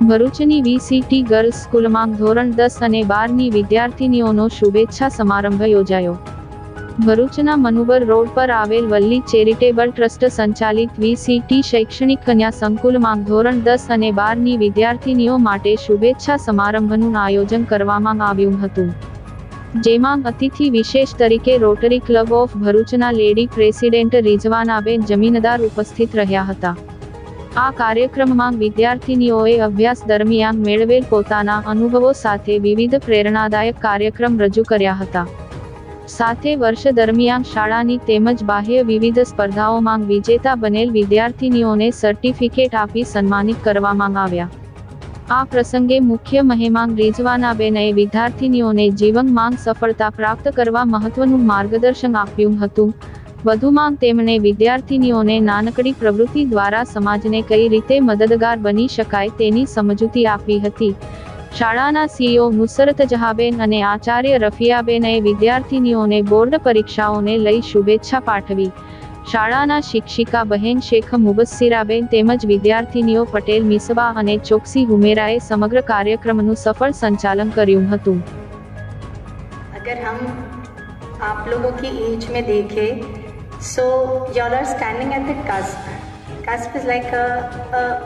ભરૂચની VCT girls સ્કૂલમાં ધોરણ 10 અને 12ની વિદ્યાર્થીનીઓનો શુભેચ્છા સમારંભ યોજાયો. ભરૂચના મનુબર રોડ પર આવેલ વલ્લી ચેરિટેબલ ટ્રસ્ટ સંચાલિત વીસીટી શૈક્ષણિક કન્યા સંકુલમાં ધોરણ 10 અને 12ની વિદ્યાર્થીનીઓ માટે શુભેચ્છા સમારંભનું આયોજન કરવામાં આવ્યું હતું. જેમાં અતિથિ વિશેષ તરીકે રોટરી ક્લબ ઓફ ભરૂચના લેડી પ્રેસિડેન્ટ રિઝવાનાબેન જમીનદાર ઉપસ્થિત રહ્યા હતા. આ કાર્યક્રમમાં વિદ્યાર્થીનીઓએ અભ્યાસ દરમિયાન મેળવેલ પોતાના અનુભવો સાથે વિવિધ પ્રેરણાદાયક કાર્યક્રમ રજૂ કર્યા હતા. સાથે વર્ષ દરમિયાન શાળાની તેમજ બાહ્ય વિવિધ સ્પર્ધાઓમાં વિજેતા બનેલ વિદ્યાર્થીનીઓને સર્ટિફિકેટ આપી સન્માનિત કરવામાં આવ્યા. આ પ્રસંગે મુખ્ય મહેમાન રિઝવાનાબેનએ વિદ્યાર્થીનીઓને જીવનમાં સફળતા પ્રાપ્ત કરવા મહત્વનું માર્ગદર્શન આપ્યું હતું. વધુમાં તેમણે વિદ્યાર્થીનીઓને નાનકડી પ્રવૃત્તિ દ્વારા સમાજને કઈ રીતે મદદગાર બની શકાય તેની સમજૂતી આપી હતી. શાળાના સીઈઓ નુસરત જહાબેન અને આચાર્ય રફિયાબેનએ વિદ્યાર્થીનીઓને બોર્ડ પરીક્ષાઓને લઈ શુભેચ્છા પાઠવી. શાળાના શિક્ષિકા બહેન શેખ મુબસ્સીરાબેન તેમજ વિદ્યાર્થીનીઓ પટેલ મિસબા અને ચોકસી હુમેરાએ સમગ્ર કાર્યક્રમનું સફળ સંચાલન કર્યું હતું. अगर हम आप लोगों की एज में देखें, so you all are standing at the cusp. Cusp is like a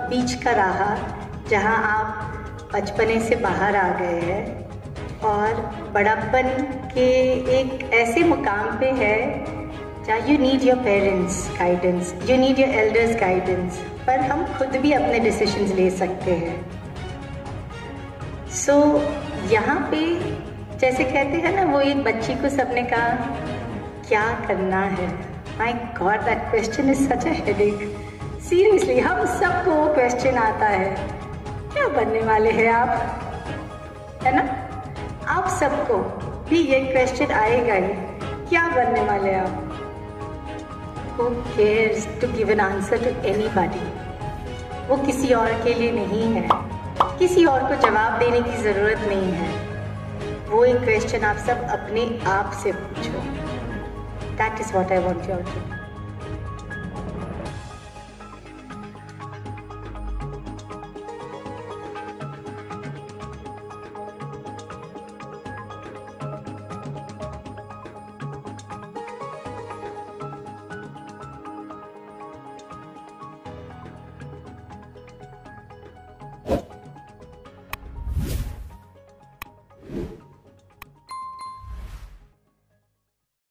बीच का राह जहाँ आप बचपने से बाहर आ गए हैं और बड़ापन के एक ऐसे मुकाम पे है जहाँ you need your parents guidance, you need your elders guidance, पर हम खुद भी अपने decisions ले सकते हैं. So यहाँ पे जैसे कहते हैं ना, वो एक बच्ची को सबने कहा क्या करना है. My God, that question is such a headache. Seriously हम सबको वो क्वेश्चन आता है, क्या बनने वाले हैं आप, है ना. आप सबको भी ये क्वेश्चन आएगा ही, क्या बनने वाले आप. Who cares to give an answer to anybody. वो किसी और के लिए नहीं है, किसी और को जवाब देने की ज़रूरत नहीं है. वो एक क्वेश्चन आप सब अपने आप से पूछो. That is what I want you all to do.